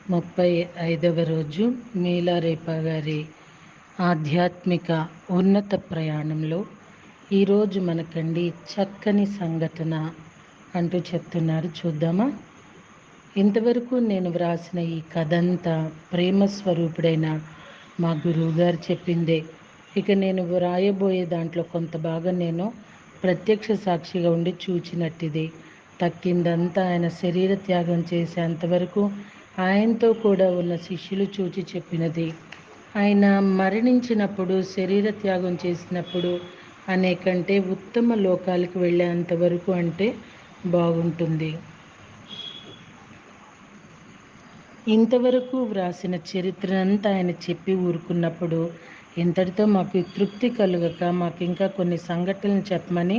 35వ రోజు మీలారేప గారి ఆధ్యాత్మిక ఉన్నత ప్రయాణంలో ఈరోజు మనకండి చక్కని సంఘటన అంటూ చెప్తున్నారు. చూద్దామా? ఇంతవరకు నేను వ్రాసిన ఈ కథంతా ప్రేమ స్వరూపుడైన మా గురువు గారు చెప్పిందే. ఇక నేను వ్రాయబోయే దాంట్లో కొంత భాగం నేను ప్రత్యక్ష సాక్షిగా ఉండి చూచినట్టిది. తక్కిందంతా ఆయన శరీర త్యాగం చేసేంతవరకు ఆయనతో కూడా ఉన్న శిష్యులు చూచి చెప్పినది. ఆయన మరణించినప్పుడు, శరీర త్యాగం చేసినప్పుడు అనేకంటే ఉత్తమ లోకాలకు వెళ్ళేంతవరకు అంటే బాగుంటుంది. ఇంతవరకు వ్రాసిన చరిత్రనంతా ఆయన చెప్పి ఊరుకున్నప్పుడు ఇంతటితో మాకు తృప్తి కలుగక మాకు ఇంకా కొన్ని సంఘటనలు చెప్పమని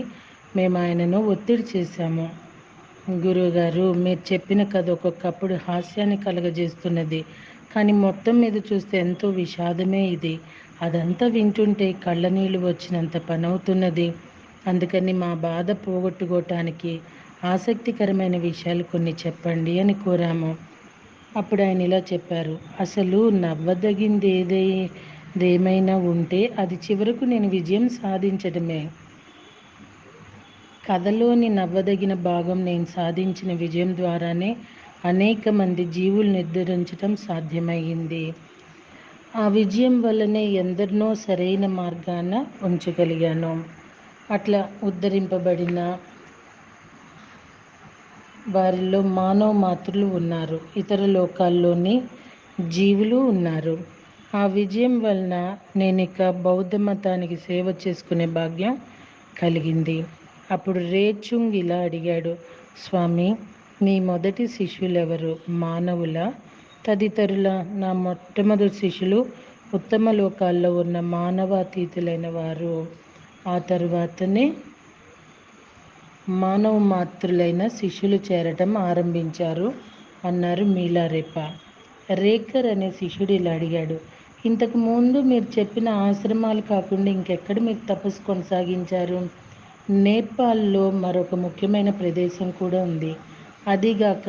మేము ఆయనను ఒత్తిడి చేశాము. గురువుగారు, మీరు చెప్పిన కథ ఒక్కొక్కప్పుడు హాస్యాన్ని కలగజేస్తున్నది, కానీ మొత్తం మీద చూస్తే ఎంతో విషాదమే ఇది. అదంతా వింటుంటే కళ్ళ నీళ్ళు వచ్చినంత పనవుతున్నది. అందుకని మా బాధ పోగొట్టుకోవటానికి ఆసక్తికరమైన విషయాలు కొన్ని చెప్పండి అని కోరాము. అప్పుడు ఆయన ఇలా చెప్పారు. అసలు నవ్వదగింది ఏదేమైనా ఉంటే అది చివరకు నేను విజయం సాధించడమే. కథలోని నవ్వదగిన భాగం నేను సాధించిన విజయం ద్వారానే అనేక మంది జీవులు నిర్ధారించడం సాధ్యమయ్యింది. ఆ విజయం వల్లనే ఎందరినో సరైన మార్గాన ఉంచగలిగాను. అట్లా ఉద్ధరింపబడిన వారిలో మానవ మాతృలు ఉన్నారు, ఇతర లోకాల్లోని జీవులు ఉన్నారు. ఆ విజయం వలన నేను ఇక బౌద్ధ మతానికి సేవ చేసుకునే భాగ్యం కలిగింది. అప్పుడు రేచుంగ్ ఇలా అడిగాడు. స్వామి, మీ మొదటి శిష్యులెవరు? మానవుల, తదితరుల? నా మొట్టమొదటి శిష్యులు ఉత్తమ లోకాల్లో ఉన్న మానవాతీతులైన వారు. ఆ తరువాతనే మానవ మాతృలైన శిష్యులు చేరటం ఆరంభించారు అన్నారు మీలారేప. రేకర్ అనే శిష్యుడు ఇలా అడిగాడు. ఇంతకు ముందు మీరు చెప్పిన ఆశ్రమాలు కాకుండా ఇంకెక్కడ మీరు తపస్సు కొనసాగించారు? నేపాల్లో మరొక ముఖ్యమైన ప్రదేశం కూడా ఉంది. అదిగాక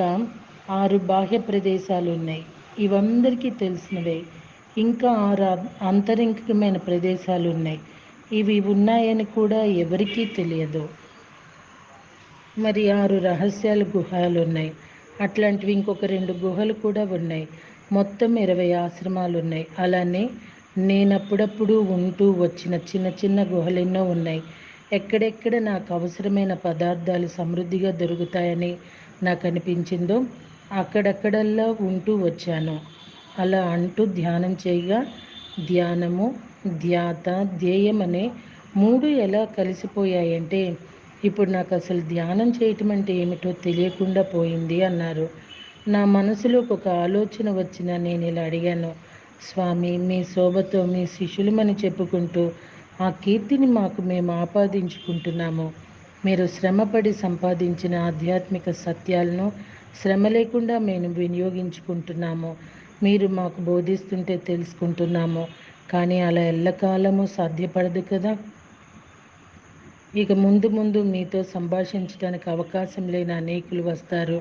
6 బాహ్య ప్రదేశాలు ఉన్నాయి. ఇవందరికీ తెలిసినవే. ఇంకా 6 అంతరింగికమైన ప్రదేశాలు ఉన్నాయి. ఇవి ఉన్నాయని కూడా ఎవరికీ తెలియదు. మరి 6 రహస్యాల గుహలు ఉన్నాయి. అట్లాంటివి ఇంకొక 2 గుహలు కూడా ఉన్నాయి. మొత్తం 20 ఆశ్రమాలు ఉన్నాయి. అలానే నేనప్పుడప్పుడు ఉంటూ వచ్చిన చిన్న చిన్న గుహలెన్నో ఉన్నాయి. ఎక్కడెక్కడ నాకు అవసరమైన పదార్థాలు సమృద్ధిగా దొరుకుతాయని నాకు అనిపించిందో అక్కడక్కడల్లా ఉంటూ వచ్చాను. అలా అంటూ ధ్యానం చేయగా ధ్యానము, ధ్యాత, ధ్యేయం అనే 3 ఎలా కలిసిపోయాయంటే ఇప్పుడు నాకు అసలు ధ్యానం చేయటం అంటే ఏమిటో తెలియకుండా పోయింది అన్నారు. నా మనసులోకి ఒక ఆలోచన వచ్చినా నేను ఇలా అడిగాను. స్వామి, మీ శోభతో మీ శిష్యులమని చెప్పుకుంటూ ఆ కీర్తిని మాకు మేము ఆపాదించుకుంటున్నాము. మీరు శ్రమపడి సంపాదించిన ఆధ్యాత్మిక సత్యాలను శ్రమ లేకుండా మేము వినియోగించుకుంటున్నాము. మీరు మాకు బోధిస్తుంటే తెలుసుకుంటున్నాము. కానీ అలా ఎల్లకాలము సాధ్యపడదు కదా. ఇక ముందు ముందు మీతో సంభాషించడానికి అవకాశం లేని అనేకులు వస్తారు.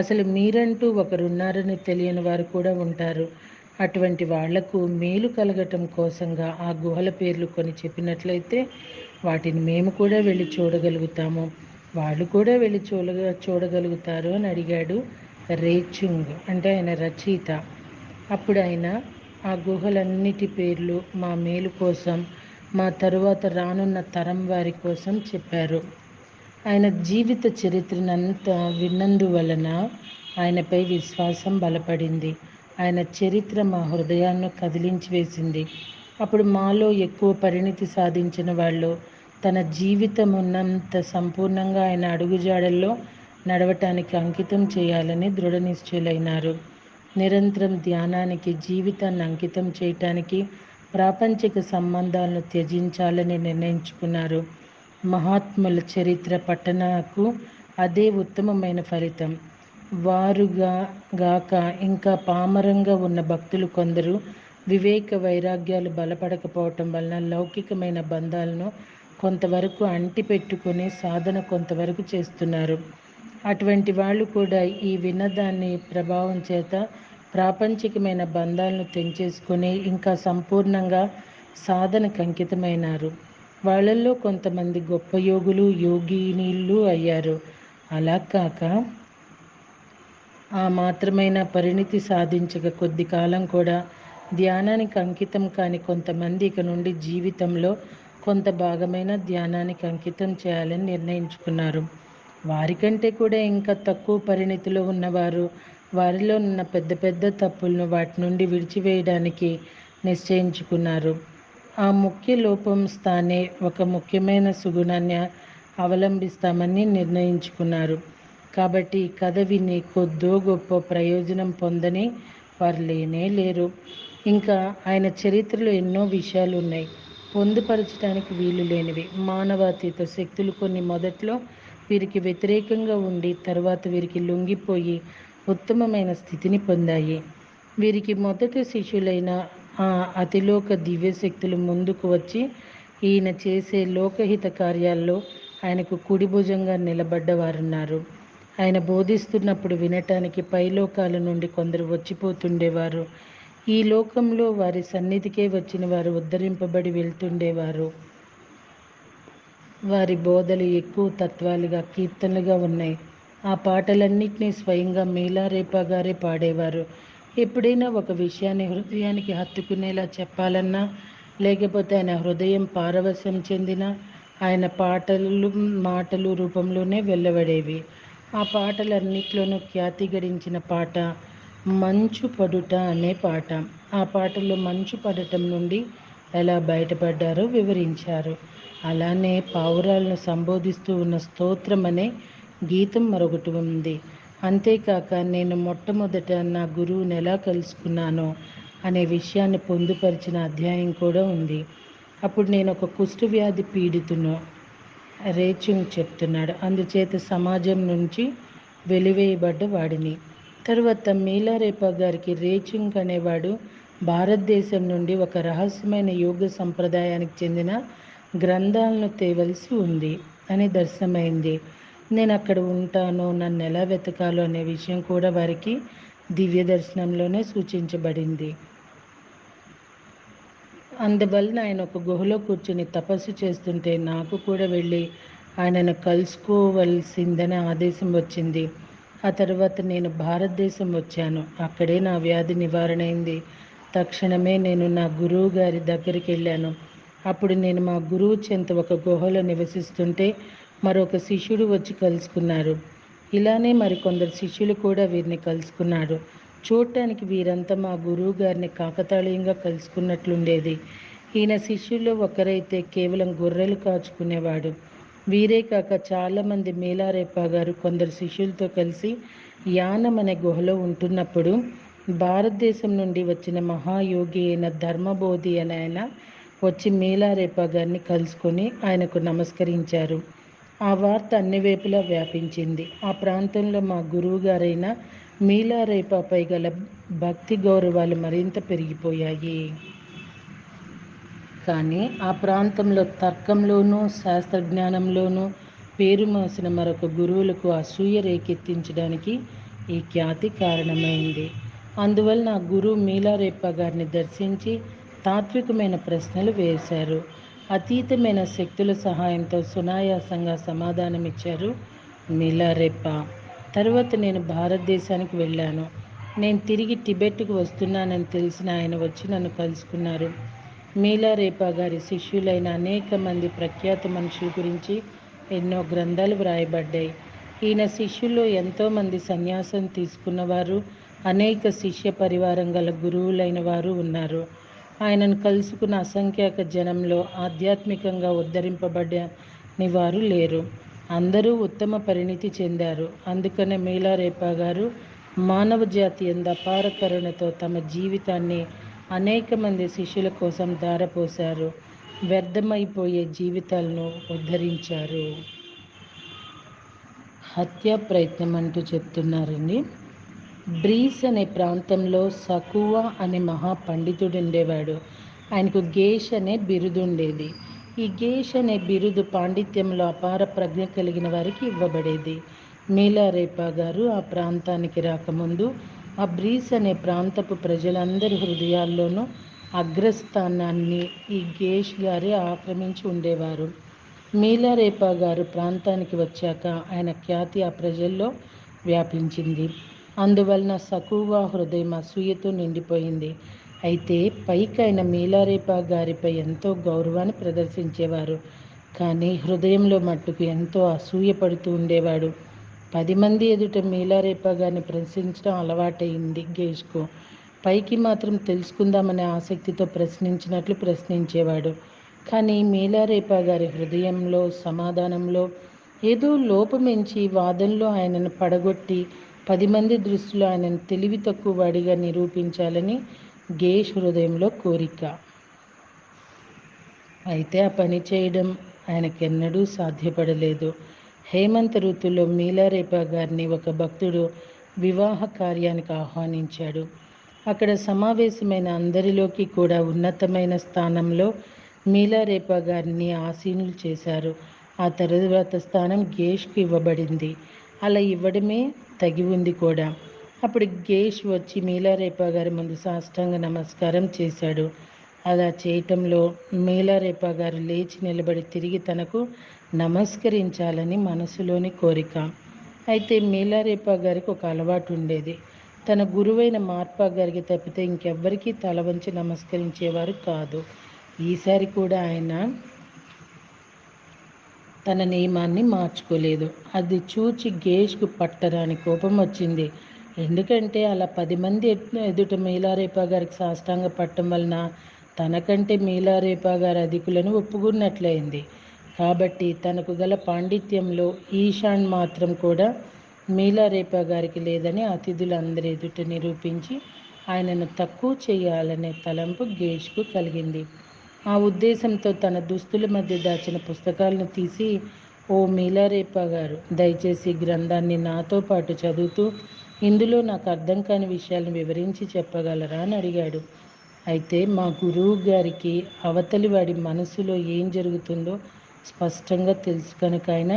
అసలు మీరంటూ ఒకరున్నారని తెలియని వారు కూడా ఉంటారు. అటువంటి వాళ్లకు మేలు కలగటం కోసంగా ఆ గుహల పేర్లు కొని చెప్పినట్లయితే వాటిని మేము కూడా వెళ్ళి చూడగలుగుతాము. వాళ్ళు కూడా వెళ్ళి చూడగలుగుతారు అని అడిగాడు రేచుంగ్, అంటే ఆయన రచయిత. అప్పుడు ఆయన ఆ గుహలన్నిటి పేర్లు మా మేలు కోసం, మా తరువాత రానున్న తరం వారి కోసం చెప్పారు. ఆయన జీవిత చరిత్రనంతా విన్నందువలన ఆయనపై విశ్వాసం బలపడింది. ఆయన చరిత్ర మా హృదయాన్ని కదిలించి వేసింది. అప్పుడు మాలో ఎక్కువ పరిణితి సాధించిన వాళ్ళు తన జీవితం ఉన్నంత సంపూర్ణంగా ఆయన అడుగుజాడల్లో నడవటానికి అంకితం చేయాలని దృఢ నిశ్చయులైనారు. నిరంతరం ధ్యానానికి జీవితాన్ని అంకితం చేయటానికి, ప్రాపంచిక సంబంధాలను త్యజించాలని నిర్ణయించుకున్నారు. మహాత్ముల చరిత్ర పఠనకు అదే ఉత్తమమైన ఫలితం. వారుగా గాక ఇంకా పామరంగా ఉన్న భక్తులు కొందరు వివేక వైరాగ్యాలు బలపడకపోవటం వలన లౌకికమైన బంధాలను కొంతవరకు అంటిపెట్టుకునే సాధన కొంతవరకు చేస్తున్నారు. అటువంటి వాళ్ళు కూడా ఈ విన్నదాన్ని ప్రభావం చేత ప్రాపంచికమైన బంధాలను తెంచేసుకొని ఇంకా సంపూర్ణంగా సాధనకు అంకితమైనారు. వాళ్ళల్లో కొంతమంది గొప్ప యోగులు, యోగినీళ్ళు అయ్యారు. అలా కాక ఆ మాత్రమైన పరిణితి సాధించక కొద్ది కాలం కూడా ధ్యానానికి అంకితం కాని కొంతమంది ఇక నుండి జీవితంలో కొంత భాగమైన ధ్యానానికి అంకితం చేయాలని నిర్ణయించుకున్నారు. వారికంటే కూడా ఇంకా తక్కువ పరిణితిలో ఉన్నవారు వారిలో ఉన్న పెద్ద పెద్ద తప్పులను వాటి నుండి విడిచివేయడానికి నిశ్చయించుకున్నారు. ఆ ముఖ్య లోపం స్థానే ఒక ముఖ్యమైన సుగుణాన్ని అవలంబిస్తామని నిర్ణయించుకున్నారు. కాబట్టి ఈ కథ విని కొద్దో గొప్ప ప్రయోజనం పొందని వారు లేనే లేరు. ఇంకా ఆయన చరిత్రలో ఎన్నో విషయాలు ఉన్నాయి, పొందుపరచడానికి వీలు లేనివి. మానవాతీత శక్తులు కొన్ని మొదట్లో వీరికి వ్యతిరేకంగా ఉండి తర్వాత వీరికి లొంగిపోయి ఉత్తమమైన స్థితిని పొందాయి. వీరికి మొదటి శిష్యులైన ఆ అతిలోక దివ్యశక్తులు ముందుకు వచ్చి ఈయన చేసే లోకహిత కార్యాల్లో ఆయనకు కుడిభుజంగా నిలబడ్డవారున్నారు. ఆయన బోధిస్తున్నప్పుడు వినటానికి పైలోకాల నుండి కొందరు వచ్చిపోతుండేవారు. ఈ లోకంలో వారి సన్నిధికే వచ్చిన వారు ఉద్ధరింపబడి వెళ్తుండేవారు. వారి బోధలు ఎక్కువ తత్వాలుగా, కీర్తనలుగా ఉన్నాయి. ఆ పాటలన్నింటినీ స్వయంగా మీలారేపా గారే పాడేవారు. ఎప్పుడైనా ఒక విషయాన్ని హృదయానికి హత్తుకునేలా చెప్పాలన్నా, లేకపోతే ఆయన హృదయం పారవశ్యం చెందినా ఆయన మాటలు రూపంలోనే వెళ్ళబడేవి. ఆ పాటలన్నిట్లోనూ ఖ్యాతి గడించిన పాట మంచు పడుట అనే పాట. ఆ పాటలో మంచు పడటం నుండి ఎలా బయటపడ్డారో వివరించారు. అలానే పావురాలను సంబోధిస్తూ ఉన్న స్తోత్రం అనే గీతం మరొకటి ఉంది. అంతేకాక నేను మొట్టమొదట నా గురువుని ఎలా కలుసుకున్నానో అనే విషయాన్ని పొందుపరిచిన అధ్యాయం కూడా ఉంది. అప్పుడు నేను ఒక కుష్ఠవ్యాధి పీడితును, రేచుంగ్ చెప్తున్నాడు. అందుచేత సమాజం నుంచి వెలివేయబడ్డ వాడిని. తర్వాత మీలారేపా గారికి రేచుంగ్ అనేవాడు భారతదేశం నుండి ఒక రహస్యమైన యోగ సంప్రదాయానికి చెందిన గ్రంథాలను తేవలసి ఉంది అని దర్శనమైంది. నేను అక్కడ ఉంటానో, నన్ను ఎలా వెతకాలో అనే విషయం కూడా వారికి దివ్య దర్శనంలోనే సూచించబడింది. అందువలన ఆయన ఒక గుహలో కూర్చుని తపస్సు చేస్తుంటే నాకు కూడా వెళ్ళి ఆయనను కలుసుకోవలసిందని ఆదేశం వచ్చింది. ఆ తర్వాత నేను భారతదేశం వచ్చాను. అక్కడే నా వ్యాధి నివారణ అయింది. తక్షణమే నేను నా గురువు గారి దగ్గరికి వెళ్ళాను. అప్పుడు నేను మా గురువు చెంత ఒక గుహలో నివసిస్తుంటే మరొక శిష్యుడు వచ్చి కలుసుకున్నారు. ఇలానే మరికొందరు శిష్యులు కూడా వీరిని కలుసుకున్నారు. చూడటానికి వీరంతా మా గురువు గారిని కాకతాళీయంగా కలుసుకున్నట్లుండేది. ఈయన శిష్యుల్లో ఒకరైతే కేవలం గొర్రెలు కాచుకునేవాడు. వీరే కాక చాలామంది మీలారేపా గారు కొందరు శిష్యులతో కలిసి యానం అనే గుహలో ఉంటున్నప్పుడు భారతదేశం నుండి వచ్చిన మహాయోగి అయిన ధర్మబోధి అని ఆయన వచ్చి మీలారేపా గారిని కలుసుకొని ఆయనకు నమస్కరించారు. ఆ వార్త అన్ని వైపులా వ్యాపించింది. ఆ ప్రాంతంలో మా గురువు గారైన మీలారేపాపై గల భక్తి గౌరవాలు మరింత పెరిగిపోయాయి. కానీ ఆ ప్రాంతంలో తర్కంలోనూ శాస్త్రజ్ఞానంలోనూ పేరు మోసిన మరొక గురువులకు అసూయ రేకెత్తించడానికి ఈ ఖ్యాతి కారణమైంది. అందువలన ఆ గురువు మీలారేపా గారిని దర్శించి తాత్వికమైన ప్రశ్నలు వేశారు. అతీతమైన శక్తుల సహాయంతో సునాయాసంగా సమాధానమిచ్చారు మీలారేపా. తర్వాత నేను భారతదేశానికి వెళ్ళాను. నేను తిరిగి టిబెట్కు వస్తున్నానని తెలిసిన ఆయన వచ్చి నన్ను కలుసుకున్నారు. మీలారేపా గారి శిష్యులైన అనేక మంది ప్రఖ్యాత మనుషుల గురించి ఎన్నో గ్రంథాలు వ్రాయబడ్డాయి. ఈయన శిష్యుల్లో ఎంతోమంది సన్యాసం తీసుకున్నవారు, అనేక శిష్య పరివారం గల గురువులైన వారు ఉన్నారు. ఆయనను కలుసుకున్న అసంఖ్యాక జనంలో ఆధ్యాత్మికంగా ఉద్ధరింపబడని వారు లేరు. అందరూ ఉత్తమ పరిణితి చెందారు. అందుకనే మీలారేపా గారు మానవ జాతి యందు అపార కరుణతో తమ జీవితాన్ని అనేక మంది శిష్యుల కోసం ధారపోశారు. వ్యర్థమైపోయే జీవితాలను ఉద్ధరించారు. హత్యా ప్రయత్నం అంటూ చెప్తున్నారండి. బ్రీస్ అనే ప్రాంతంలో సకువా అనే మహాపండితుడు ఉండేవాడు. ఆయనకు గేష్ అనే బిరుదు ఉండేది. ఈ గేష్ అనే బిరుదు పాండిత్యంలో అపార ప్రజ్ఞ కలిగిన వారికి ఇవ్వబడేది. మీలారేపా గారు ఆ ప్రాంతానికి రాకముందు ఆ బ్రీస్ అనే ప్రాంతపు ప్రజలందరి హృదయాల్లోనూ అగ్రస్థానాన్ని ఈ గేష్ గారే ఆక్రమించి ఉండేవారు. మీలారేపా గారు ప్రాంతానికి వచ్చాక ఆయన ఖ్యాతి ఆ ప్రజల్లో వ్యాపించింది. అందువలన సకువా హృదయం అసూయతో నిండిపోయింది. అయితే పైకి ఆయన మీలారేపా గారిపై ఎంతో గౌరవాన్ని ప్రదర్శించేవారు. కానీ హృదయంలో మట్టుకు ఎంతో అసూయ పడుతూ ఉండేవాడు. 10 మంది ఎదుట మీలారేపా గారిని ప్రశ్నించడం అలవాటైంది గేష్కు. పైకి మాత్రం తెలుసుకుందామనే ఆసక్తితో ప్రశ్నించినట్లు ప్రశ్నించేవాడు. కానీ మీలారేపా గారి హృదయంలో, సమాధానంలో ఏదో లోపమెంచి వాదనలో ఆయనను పడగొట్టి 10 మంది దృష్టిలో ఆయనను తెలివి తక్కువ వాడిగా నిరూపించాలని గేష్ హృదయంలో కోరిక. అయితే ఆ పని చేయడం ఆయనకెన్నడూ సాధ్యపడలేదు. హేమంత ఋతువులో మీలారేపా గారిని ఒక భక్తుడు వివాహ కార్యానికి ఆహ్వానించాడు. అక్కడ సమావేశమైన అందరిలోకి కూడా ఉన్నతమైన స్థానంలో మీలారేపా గారిని ఆసీనులు చేశారు. ఆ తరువాత స్థానం గేష్కు ఇవ్వబడింది. అలా ఇవ్వడమే తగి ఉంది కూడా. అప్పుడు గేష్ వచ్చి మీలారేపా గారి ముందు సాష్టాంగ నమస్కారం చేశాడు. అలా చేయటంలో మీలారేపా గారు లేచి నిలబడి తిరిగి తనకు నమస్కరించాలని మనసులోని కోరిక. అయితే మీలారేపా గారికి ఒక అలవాటు ఉండేది. తన గురువైన మార్పా గారికి తప్పితే ఇంకెవ్వరికీ తల వంచి నమస్కరించేవారు కాదు. ఈసారి కూడా ఆయన తన నియమాన్ని మార్చుకోలేదు. అది చూచి గేష్కు పట్టరాని కోపం వచ్చింది. ఎందుకంటే అలా 10 మంది ఎదుట మీలారేపా గారికి సాష్టాంగ పట్టడం వలన తనకంటే మీలారేపా గారి అధికులను ఒప్పుకున్నట్లయింది. కాబట్టి తనకు గల పాండిత్యంలో ఈశాన్ మాత్రం కూడా మీలారేపా గారికి లేదని అతిథులందరి ఎదుట నిరూపించి ఆయనను తక్కువ చేయాలనే తలంపు గేష్కు కలిగింది. ఆ ఉద్దేశంతో తన దుస్తుల మధ్య దాచిన పుస్తకాలను తీసి, ఓ మీలారేపా గారు, దయచేసి ఈ గ్రంథాన్ని నాతో పాటు చదువుతూ ఇందులో నాకు అర్థం కాని విషయాలను వివరించి చెప్పగలరా అని అడిగాడు. అయితే మా గురువు గారికి అవతలి వాడి మనసులో ఏం జరుగుతుందో స్పష్టంగా తెలుసు కనుక ఆయన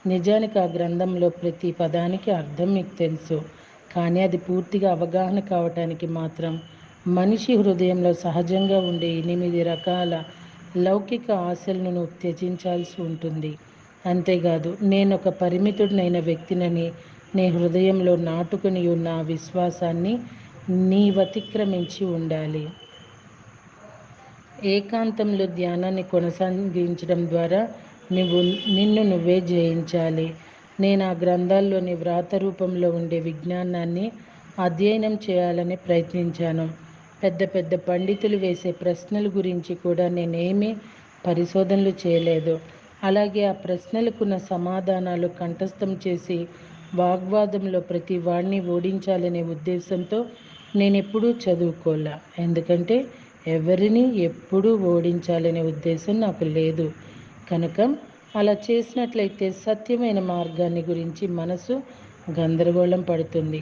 నిజానికి ఆ గ్రంథంలో ప్రతి పదానికి అర్థం మీకు తెలుసు. కానీ అది పూర్తిగా అవగాహన కావటానికి మాత్రం మనిషి హృదయంలో సహజంగా ఉండే 8 రకాల లౌకిక ఆశలను నువ్వు త్యజించాల్సి ఉంటుంది. అంతేకాదు నేను ఒక పరిమితుడినైన వ్యక్తినని నీ హృదయంలో నాటుకుని ఉన్న ఆ విశ్వాసాన్ని నీవతిక్రమించి ఉండాలి. ఏకాంతంలో ధ్యానాన్ని కొనసాగించడం ద్వారా నిన్ను నువ్వే జయించాలి. నేను ఆ గ్రంథాల్లోని వ్రాత రూపంలో ఉండే విజ్ఞానాన్ని అధ్యయనం చేయాలని ప్రయత్నించాను. పెద్ద పెద్ద పండితులు వేసే ప్రశ్నల గురించి కూడా నేనేమీ పరిశోధనలు చేయలేదు. అలాగే ఆ ప్రశ్నలకున్న సమాధానాలు కంఠస్థం చేసి వాగ్వాదంలో ప్రతి వాడిని ఓడించాలనే ఉద్దేశంతో నేనెప్పుడూ చదువుకోలే. ఎందుకంటే ఎవరిని ఎప్పుడూ ఓడించాలనే ఉద్దేశం నాకు లేదు. కనుక అలా చేసినట్లయితే సత్యమైన మార్గాన్ని గురించి మనసు గందరగోళం పడుతుంది.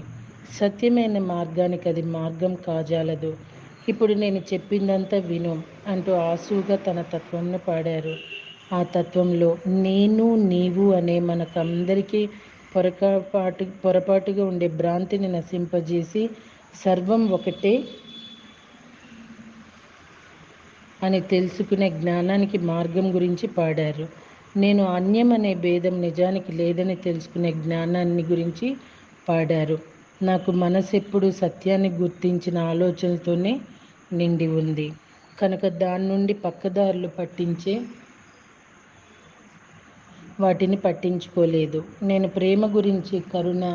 సత్యమైన మార్గానికి అది మార్గం కాజాలదు. ఇప్పుడు నేను చెప్పిందంతా విను అంటూ ఆసువుగా తన తత్వంను పాడారు. ఆ తత్వంలో నేను, నీవు అనే మనకందరికీ పొరపాటుగా ఉండే భ్రాంతిని నశింపజేసి సర్వం ఒకటే అని తెలుసుకునే జ్ఞానానికి మార్గం గురించి పాడారు. నేను అన్యం అనే భేదం నిజానికి లేదని తెలుసుకునే జ్ఞానాన్ని గురించి పాడారు. నాకు మనసు ఎప్పుడూ సత్యాన్ని గుర్తించిన ఆలోచనలతోనే నిండి ఉంది. కనుక దాని నుండి పక్కదారులు పట్టించే వాటిని పట్టించుకోలేదు. నేను ప్రేమ గురించి, కరుణ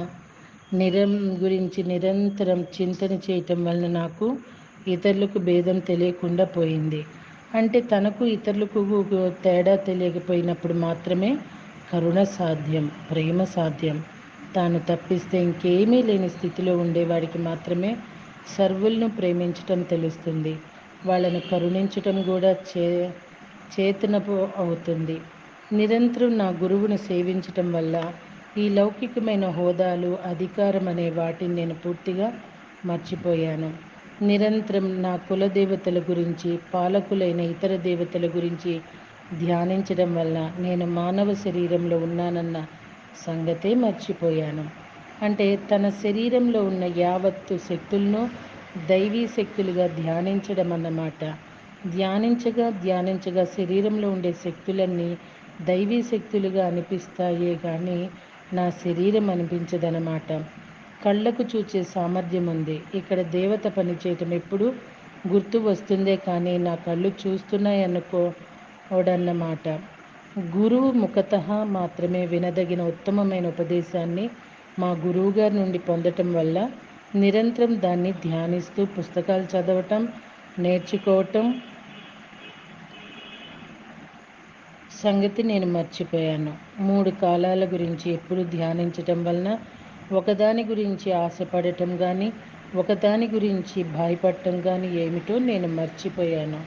గురించి నిరంతరం చింతన చేయటం వలన నాకు ఇతరులకు భేదం తెలియకుండా పోయింది. అంటే తనకు ఇతరులకు తేడా తెలియకపోయినప్పుడు మాత్రమే కరుణ సాధ్యం, ప్రేమ సాధ్యం. తాను తప్పిస్తే ఇంకేమీ లేని స్థితిలో ఉండేవాడికి మాత్రమే సర్వులను ప్రేమించటం తెలుస్తుంది. వాళ్ళను కరుణించటం కూడా చేతనపు అవుతుంది. నిరంతరం నా గురువును సేవించటం వల్ల ఈ లౌకికమైన హోదాలు, అధికారం అనే వాటిని నేను పూర్తిగా మర్చిపోయాను. నిరంతరం నా కులదేవతల గురించి, పాలకులైన ఇతర దేవతల గురించి ధ్యానించడం వల్ల నేను మానవ శరీరంలో ఉన్నానన్న సంగతే మర్చిపోయాను. అంటే తన శరీరంలో ఉన్న యావత్తు శక్తులను దైవీ శక్తులుగా ధ్యానించడం అన్నమాట. ధ్యానించగా శరీరంలో ఉండే శక్తులన్నీ దైవీ శక్తులుగా అనిపిస్తాయే కానీ నా శరీరం అనిపించదన్నమాట. కళ్ళకు చూచే సామర్థ్యం ఉంది. ఇక్కడ దేవత పనిచేయటం ఎప్పుడు గుర్తు వస్తుందే కానీ నా కళ్ళు చూస్తున్నాయనుకోడన్నమాట. గురువు ముఖతః మాత్రమే వినదగిన ఉత్తమమైన ఉపదేశాన్ని మా గురువుగారి నుండి పొందటం వల్ల నిరంతరం దాన్ని ధ్యానిస్తూ పుస్తకాలు చదవటం, నేర్చుకోవటం సంగతి నేను మర్చిపోయాను. 3 కాలాల గురించి ఎప్పుడు ధ్యానించటం వలన ఒకదాని గురించి ఆశపడటం కానీ ఒకదాని గురించి భయపడటం కానీ ఏమిటో నేను మర్చిపోయాను.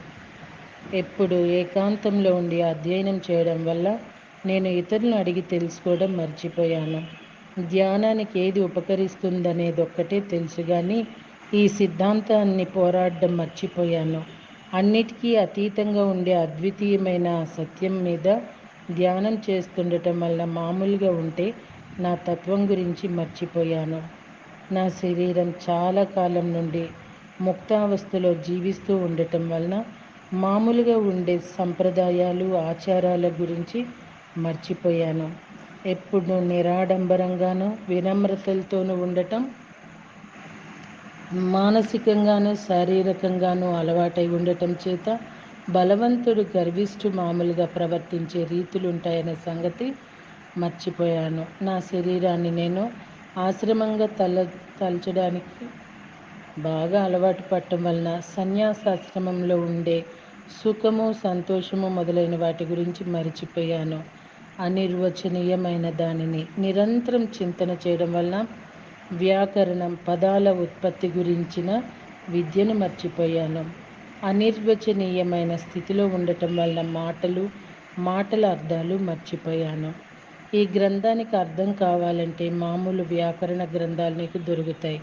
ఎప్పుడు ఏకాంతంలో ఉండి అధ్యయనం చేయడం వల్ల నేను ఇతరులను అడిగి తెలుసుకోవడం మర్చిపోయాను. ధ్యానానికి ఏది ఉపకరిస్తుందనేది ఒక్కటే తెలుసు కానీ ఈ సిద్ధాంతాన్ని పోరాడడం మర్చిపోయాను. అన్నిటికీ అతీతంగా ఉండే అద్వితీయమైన సత్యం మీద ధ్యానం చేస్తుండటం వల్ల మామూలుగా ఉంటే నా తత్వం గురించి మర్చిపోయాను. నా శరీరం చాలా కాలం నుండి ముక్తావస్థలో జీవిస్తూ ఉండటం వలన మామూలుగా ఉండే సంప్రదాయాలు ఆచారాల గురించి మర్చిపోయాను. ఎప్పుడు నిరాడంబరంగానూ వినమ్రతలతోనూ ఉండటం మానసికంగానూ శారీరకంగానూ అలవాటై ఉండటం చేత బలవంతుడు గర్విష్ఠు మామూలుగా ప్రవర్తించే రీతులుంటాయనే సంగతి మర్చిపోయాను. నా శరీరాన్ని నేను ఆశ్రమంగా తలచడానికి బాగా అలవాటు పడటం వలన సన్యాసాశ్రమంలో ఉండే సుఖము సంతోషము మొదలైన వాటి గురించి మరిచిపోయాను. అనిర్వచనీయమైన దానిని నిరంతరం చింతన చేయడం వలన వ్యాకరణం పదాల ఉత్పత్తి గురించిన విద్యను మర్చిపోయాను. అనిర్వచనీయమైన స్థితిలో ఉండటం వలన మాటల అర్థాలు మర్చిపోయాను. ఈ గ్రంథానికి అర్థం కావాలంటే మామూలు వ్యాకరణ గ్రంథాలు నీకు దొరుకుతాయి,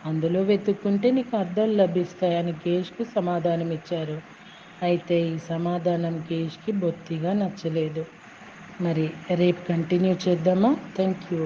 అందులో వెతుక్కుంటే నీకు అర్థాలు లభిస్తాయి అని గేష్కు సమాధానం ఇచ్చారు. అయితే ఈ సమాధానం గేష్కి బొత్తిగా నచ్చలేదు. మరి రేపు కంటిన్యూ చేద్దామా? Thank you.